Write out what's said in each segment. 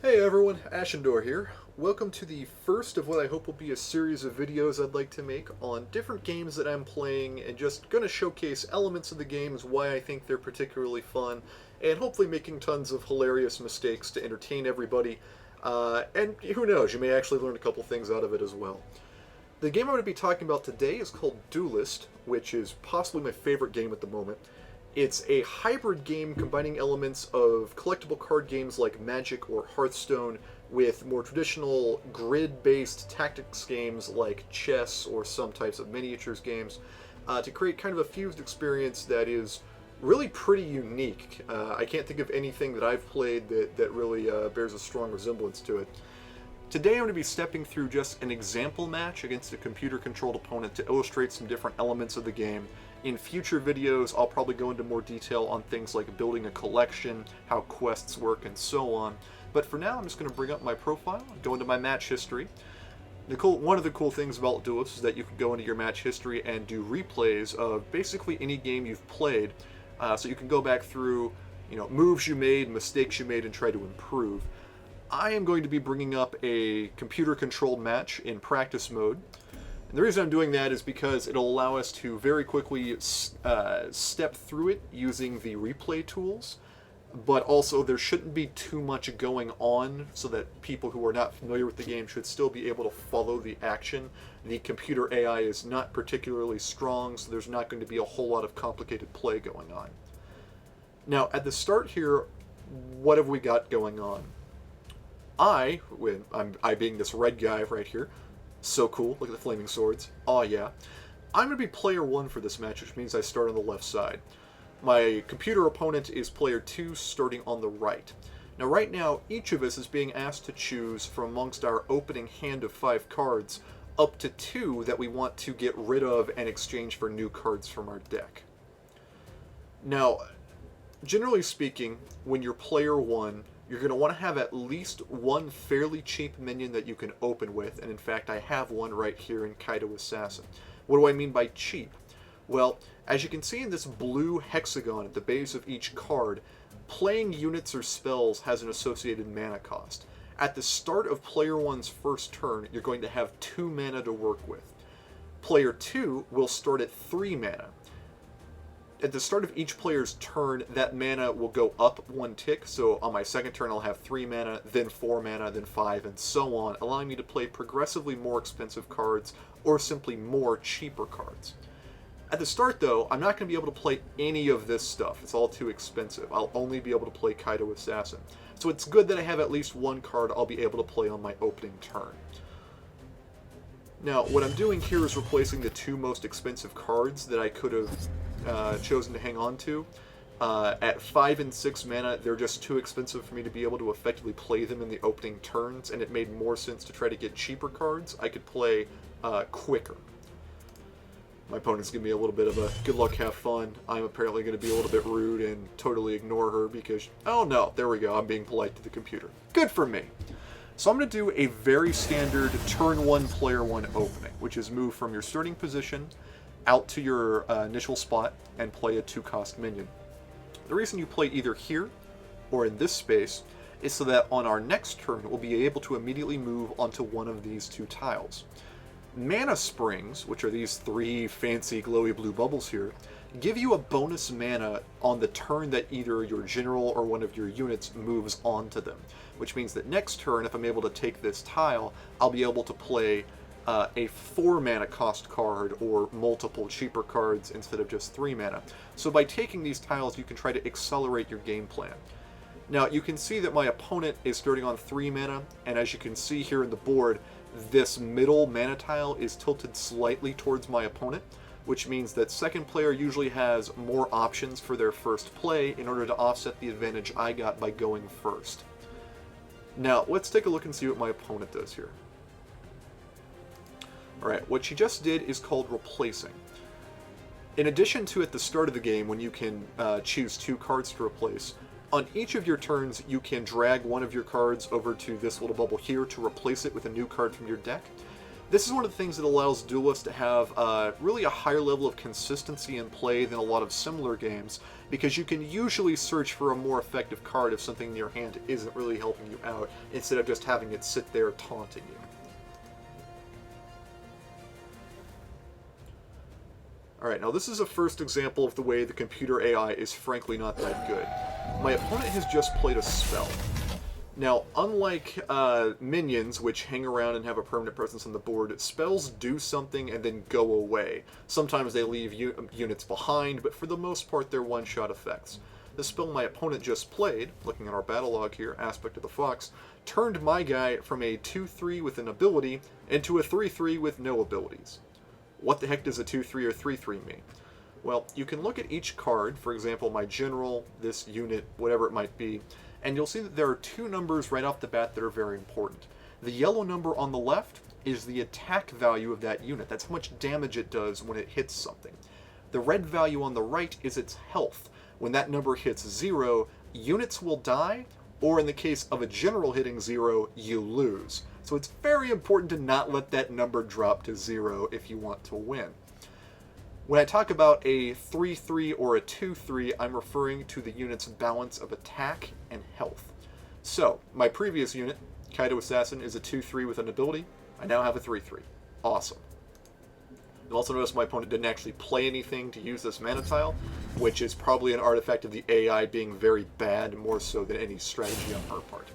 Hey everyone, Ashendor here. Welcome to the first of what I hope will be a series of videos I'd like to make on different games that I'm playing and just going to showcase elements of the games, why I think they're particularly fun, and hopefully making tons of hilarious mistakes to entertain everybody. And who knows, you may actually learn a couple things out of it as well. The game I'm going to be talking about today is called Duelyst, which is possibly my favorite game at the moment. It's a hybrid game combining elements of collectible card games like Magic or Hearthstone with more traditional grid-based tactics games like chess or some types of miniatures games to create kind of a fused experience that is really pretty unique. I can't think of anything that I've played that really bears a strong resemblance to it. Today I'm going to be stepping through just an example match against a computer-controlled opponent to illustrate some different elements of the game. In future videos, I'll probably go into more detail on things like building a collection, how quests work, and so on. But for now, I'm just going to bring up my profile, go into my match history. One of the cool things about Duelyst is that you can go into your match history and do replays of basically any game you've played. So you can go back through, moves you made, mistakes you made, and try to improve. I am going to be bringing up a computer-controlled match in practice mode. And the reason I'm doing that is because it'll allow us to very quickly step through it using the replay tools, but also there shouldn't be too much going on so that people who are not familiar with the game should still be able to follow the action. The computer AI is not particularly strong, so there's not going to be a whole lot of complicated play going on. Now, at the start here, what have we got going on? I being this red guy right here, so cool, look at the flaming swords, aw yeah. I'm going to be player 1 for this match, which means I start on the left side. My computer opponent is player 2, starting on the right. Now right now, each of us is being asked to choose from amongst our opening hand of 5 cards, up to 2 that we want to get rid of and exchange for new cards from our deck. Now, generally speaking, when you're player 1, you're going to want to have at least one fairly cheap minion that you can open with, and in fact I have one right here in Kaido Assassin. What do I mean by cheap? Well, as you can see in this blue hexagon at the base of each card, playing units or spells has an associated mana cost. At the start of player 1's first turn, you're going to have 2 mana to work with. Player 2 will start at 3 mana. At the start of each player's turn, that mana will go up 1 tick, so on my second turn I'll have 3 mana, then 4 mana, then 5, and so on, allowing me to play progressively more expensive cards, or simply more cheaper cards. At the start, though, I'm not going to be able to play any of this stuff. It's all too expensive. I'll only be able to play Kaido Assassin. So it's good that I have at least one card I'll be able to play on my opening turn. Now, what I'm doing here is replacing the 2 most expensive cards that I could have chosen to hang on to. At 5 and 6 mana, they're just too expensive for me to be able to effectively play them in the opening turns, and it made more sense to try to get cheaper cards I could play quicker. My opponent's giving me a little bit of a good luck, have fun. I'm apparently going to be a little bit rude and totally ignore her because, oh no, there we go, I'm being polite to the computer. Good for me. So I'm going to do a very standard turn 1, player 1 opening, which is move from your starting position out to your initial spot and play a 2-cost minion. The reason you play either here or in this space is so that on our next turn we'll be able to immediately move onto one of these 2 tiles. Mana Springs, which are these 3 fancy glowy blue bubbles here, give you a bonus mana on the turn that either your general or one of your units moves onto them, which means that next turn, if I'm able to take this tile, I'll be able to play a 4 mana cost card or multiple cheaper cards instead of just 3 mana. So by taking these tiles, you can try to accelerate your game plan. Now, you can see that my opponent is starting on 3 mana, and as you can see here in the board, this middle mana tile is tilted slightly towards my opponent, which means that second player usually has more options for their first play in order to offset the advantage I got by going first. Now, let's take a look and see what my opponent does here. Alright, what she just did is called replacing. In addition to at the start of the game when you can choose 2 cards to replace, on each of your turns you can drag one of your cards over to this little bubble here to replace it with a new card from your deck. This is one of the things that allows Duelyst to have really a higher level of consistency in play than a lot of similar games, because you can usually search for a more effective card if something in your hand isn't really helping you out, instead of just having it sit there taunting you. Alright, now this is a first example of the way the computer AI is frankly not that good. My opponent has just played a spell. Now, unlike minions, which hang around and have a permanent presence on the board, spells do something and then go away. Sometimes they leave units behind, but for the most part they're one-shot effects. The spell my opponent just played, looking at our battle log here, Aspect of the Fox, turned my guy from a 2-3 with an ability into a 3-3 with no abilities. What the heck does a 2-3 or 3-3 mean? Well, you can look at each card, for example, my general, this unit, whatever it might be, and you'll see that there are two numbers right off the bat that are very important. The yellow number on the left is the attack value of that unit. That's how much damage it does when it hits something. The red value on the right is its health. When that number hits 0, units will die, or in the case of a general hitting 0, you lose. So it's very important to not let that number drop to 0 if you want to win. When I talk about a 3-3 or a 2-3, I'm referring to the unit's balance of attack and health. So, my previous unit, Kaido Assassin, is a 2-3 with an ability. I now have a 3-3. Awesome. You'll also notice my opponent didn't actually play anything to use this mana tile, which is probably an artifact of the AI being very bad, more so than any strategy on her part.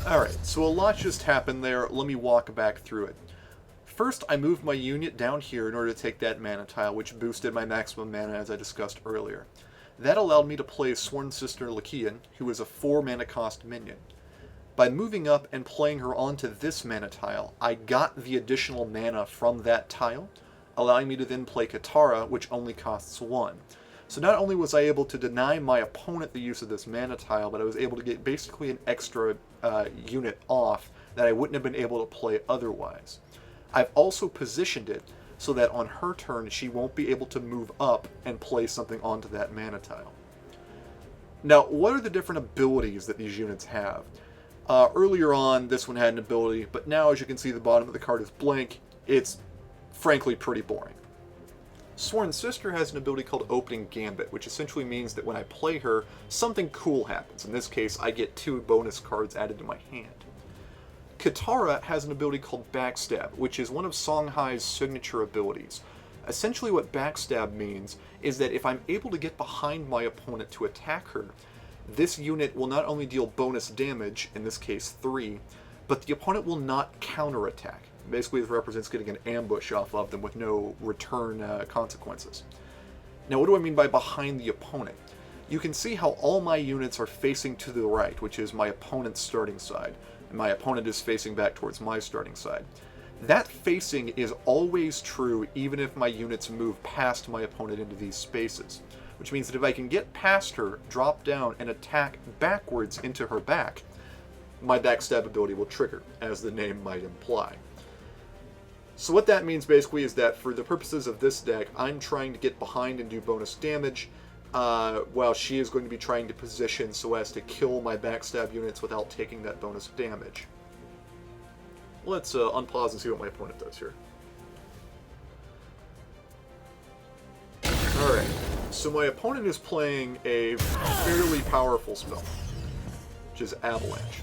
Alright, so a lot just happened there. Let me walk back through it. First, I moved my unit down here in order to take that mana tile, which boosted my maximum mana as I discussed earlier. That allowed me to play Sworn Sister Lakian, who is a 4 mana cost minion. By moving up and playing her onto this mana tile, I got the additional mana from that tile, allowing me to then play Katara, which only costs 1. So not only was I able to deny my opponent the use of this mana tile, but I was able to get basically an extra unit off that I wouldn't have been able to play otherwise. I've also positioned it so that on her turn she won't be able to move up and play something onto that mana tile. Now, what are the different abilities that these units have? Earlier on, this one had an ability, but now as you can see the bottom of the card is blank. It's frankly pretty boring. Sworn Sister has an ability called Opening Gambit, which essentially means that when I play her, something cool happens. In this case, I get 2 bonus cards added to my hand. Katara has an ability called Backstab, which is one of Songhai's signature abilities. Essentially what Backstab means is that if I'm able to get behind my opponent to attack her, this unit will not only deal bonus damage, in this case 3, but the opponent will not counterattack. Basically, this represents getting an ambush off of them with no return consequences. Now, what do I mean by behind the opponent? You can see how all my units are facing to the right, which is my opponent's starting side, and my opponent is facing back towards my starting side. That facing is always true even if my units move past my opponent into these spaces, which means that if I can get past her, drop down, and attack backwards into her back, my backstab ability will trigger, as the name might imply. So what that means basically is that for the purposes of this deck, I'm trying to get behind and do bonus damage, while she is going to be trying to position so as to kill my backstab units without taking that bonus damage. Let's unpause and see what my opponent does here. Alright, so my opponent is playing a fairly powerful spell, which is Avalanche.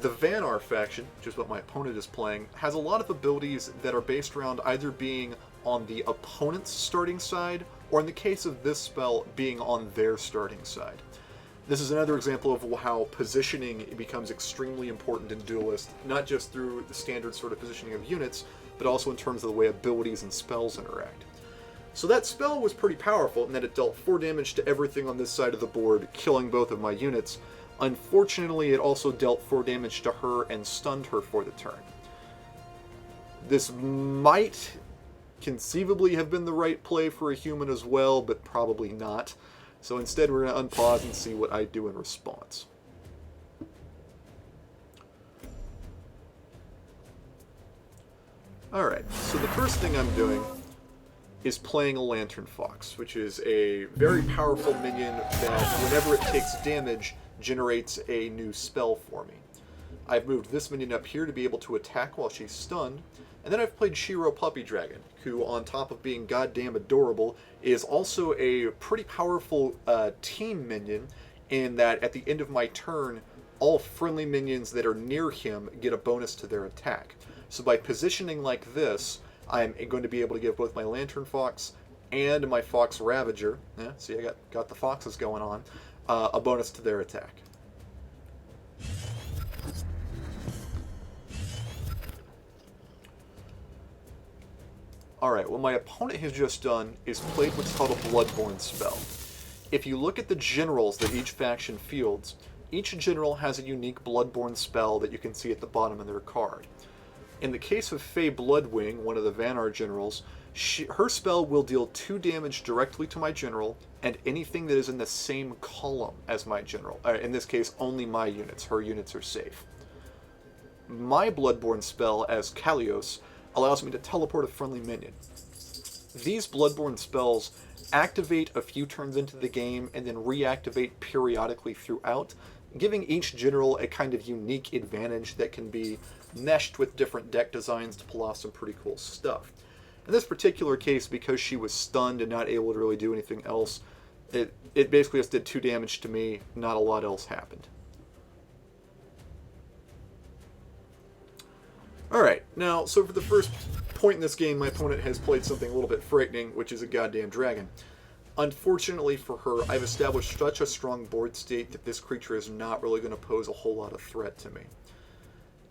The Vanar faction, which is what my opponent is playing, has a lot of abilities that are based around either being on the opponent's starting side, or in the case of this spell, being on their starting side. This is another example of how positioning becomes extremely important in Duelyst, not just through the standard sort of positioning of units, but also in terms of the way abilities and spells interact. So that spell was pretty powerful in that it dealt 4 damage to everything on this side of the board, killing both of my units. Unfortunately, it also dealt 4 damage to her and stunned her for the turn. This might conceivably have been the right play for a human as well, but probably not. So instead we're going to unpause and see what I do in response. Alright, so the first thing I'm doing is playing a Lantern Fox, which is a very powerful minion that, whenever it takes damage, generates a new spell for me. I've moved this minion up here to be able to attack while she's stunned, and then I've played Shiro Puppy Dragon, who, on top of being goddamn adorable, is also a pretty powerful team minion, in that at the end of my turn, all friendly minions that are near him get a bonus to their attack. So by positioning like this, I'm going to be able to give both my Lantern Fox and my Fox Ravager, yeah, see, I got the foxes going on, a bonus to their attack. Alright, what my opponent has just done is played what's called a Bloodborne spell. If you look at the generals that each faction fields, each general has a unique Bloodborne spell that you can see at the bottom of their card. In the case of Faye Bloodwing, one of the Vannar generals, her spell will deal 2 damage directly to my general, and anything that is in the same column as my general. In this case, only my units. Her units are safe. My Bloodborne spell, as Kalios, allows me to teleport a friendly minion. These Bloodborne spells activate a few turns into the game and then reactivate periodically throughout, giving each general a kind of unique advantage that can be meshed with different deck designs to pull off some pretty cool stuff. In this particular case, because she was stunned and not able to really do anything else, it basically just did 2 damage to me, not a lot else happened. Alright, now, so for the first point in this game, my opponent has played something a little bit frightening, which is a goddamn dragon. Unfortunately for her, I've established such a strong board state that this creature is not really going to pose a whole lot of threat to me.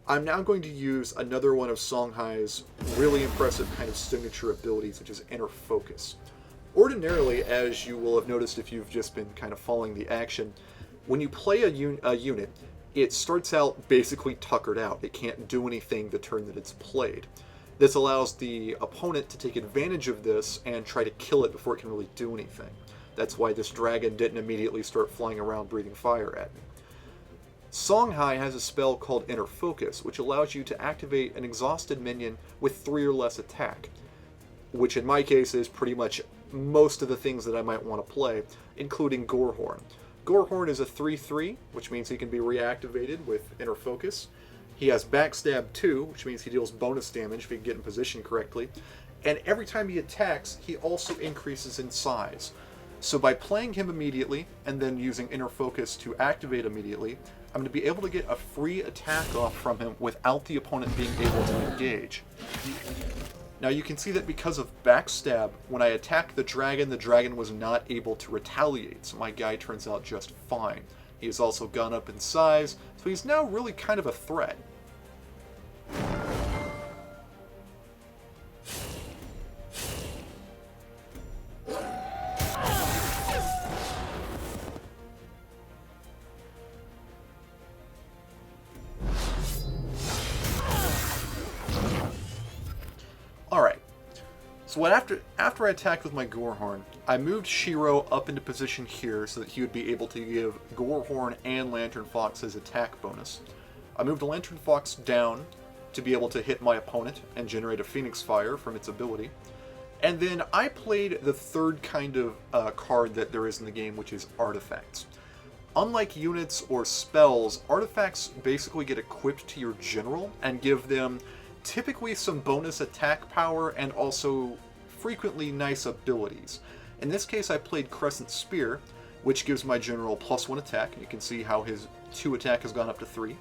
I'm now going to use another one of Songhai's really impressive kind of signature abilities, which is Inner Focus. Ordinarily, as you will have noticed if you've just been kind of following the action, when you play a unit, it starts out basically tuckered out. It can't do anything the turn that it's played. This allows the opponent to take advantage of this and try to kill it before it can really do anything. That's why this dragon didn't immediately start flying around breathing fire at me. Songhai has a spell called Inner Focus, which allows you to activate an exhausted minion with 3 or less attack, which in my case is pretty much most of the things that I might want to play, including Gorehorn. Gorehorn is a 3/3, which means he can be reactivated with Inner Focus. He has Backstab 2, which means he deals bonus damage if he can get in position correctly. And every time he attacks, he also increases in size. So by playing him immediately, and then using Inner Focus to activate immediately, I'm going to be able to get a free attack off from him without the opponent being able to engage. Now you can see that because of Backstab, when I attacked the dragon was not able to retaliate, so my guy turns out just fine. He has also gone up in size, so he's now really kind of a threat. Alright, so after I attacked with my Gorehorn, I moved Shiro up into position here so that he would be able to give Gorehorn and Lantern Fox his attack bonus. I moved Lantern Fox down to be able to hit my opponent and generate a Phoenix Fire from its ability. And then I played the third kind of card that there is in the game, which is Artifacts. Unlike units or spells, Artifacts basically get equipped to your general and give them typically some bonus attack power and also frequently nice abilities. In this case I played Crescent Spear, which gives my general +1 attack. You can see how his 2 attack has gone up to 3.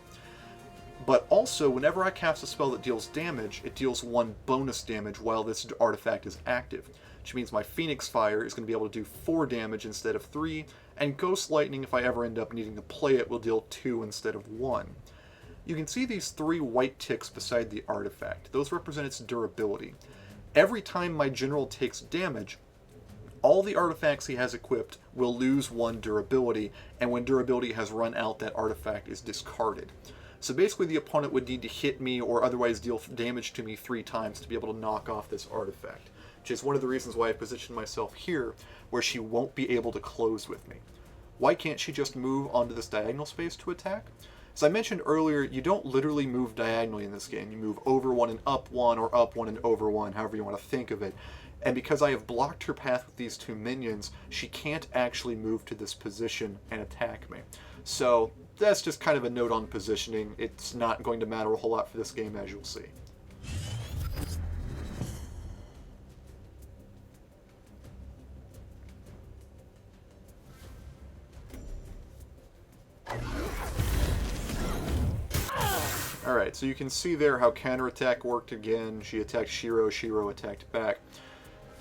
But also, whenever I cast a spell that deals damage, it deals 1 bonus damage while this artifact is active, which means my Phoenix Fire is going to be able to do 4 damage instead of 3, and Ghost Lightning, if I ever end up needing to play it, will deal 2 instead of 1. You can see these 3 white ticks beside the artifact. Those represent its durability. Every time my general takes damage, all the artifacts he has equipped will lose 1 durability, and when durability has run out, that artifact is discarded. So basically the opponent would need to hit me or otherwise deal damage to me 3 times to be able to knock off this artifact, which is one of the reasons why I positioned myself here, where she won't be able to close with me. Why can't she just move onto this diagonal space to attack? As I mentioned earlier, you don't literally move diagonally in this game. You move over 1 and up 1, or up 1 and over 1, however you want to think of it. And because I have blocked her path with these 2 minions, she can't actually move to this position and attack me. So that's just kind of a note on positioning. It's not going to matter a whole lot for this game, as you'll see. Alright, so you can see there how counterattack worked again. She attacked Shiro, Shiro attacked back.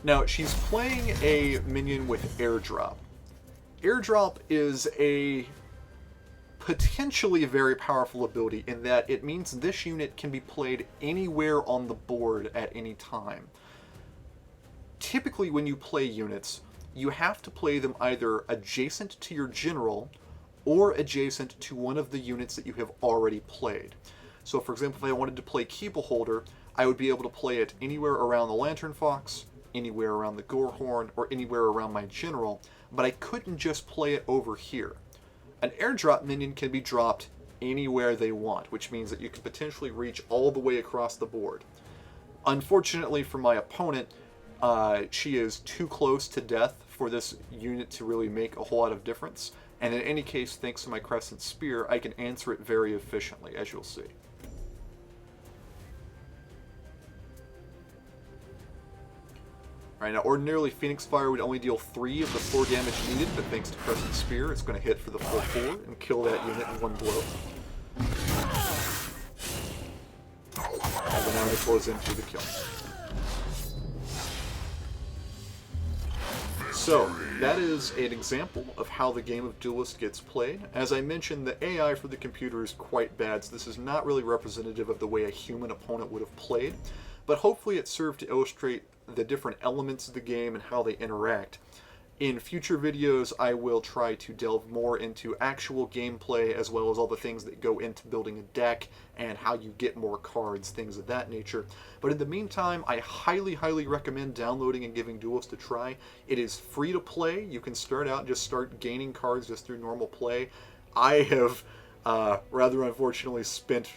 Now, she's playing a minion with airdrop. Airdrop is a potentially very powerful ability in that it means this unit can be played anywhere on the board at any time. Typically, when you play units, you have to play them either adjacent to your general or adjacent to one of the units that you have already played. So, for example, if I wanted to play Keeble Holder, I would be able to play it anywhere around the Lantern Fox, anywhere around the Gorehorn, or anywhere around my general, but I couldn't just play it over here. An airdrop minion can be dropped anywhere they want, which means that you can potentially reach all the way across the board. Unfortunately for my opponent, she is too close to death for this unit to really make a whole lot of difference, and in any case, thanks to my Crescent Spear, I can answer it very efficiently, as you'll see. Alright, now ordinarily Phoenix Fire would only deal 3 of the 4 damage needed, but thanks to Crescent Spear, it's going to hit for the full 4 and kill that unit in one blow. And then now it flows in through the kill. So, that is an example of how the game of Duelyst gets played. As I mentioned, the AI for the computer is quite bad, so this is not really representative of the way a human opponent would have played, but hopefully it served to illustrate the different elements of the game and how they interact. In future videos, I will try to delve more into actual gameplay as well as all the things that go into building a deck and how you get more cards, things of that nature. But in the meantime, I highly recommend downloading and giving Duelyst a try. It is free to play. You can start out and just start gaining cards just through normal play. I have rather unfortunately spent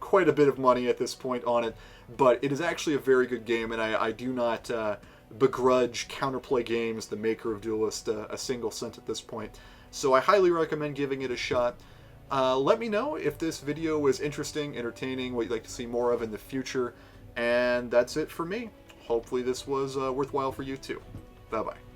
quite a bit of money at this point on it, but it is actually a very good game, and I do not begrudge Counterplay Games, the maker of Duelyst, a single cent at this point. So I highly recommend giving it a shot. Let me know if this video was interesting, entertaining, what you'd like to see more of in the future, and that's it for me. Hopefully this was worthwhile for you too. Bye-bye.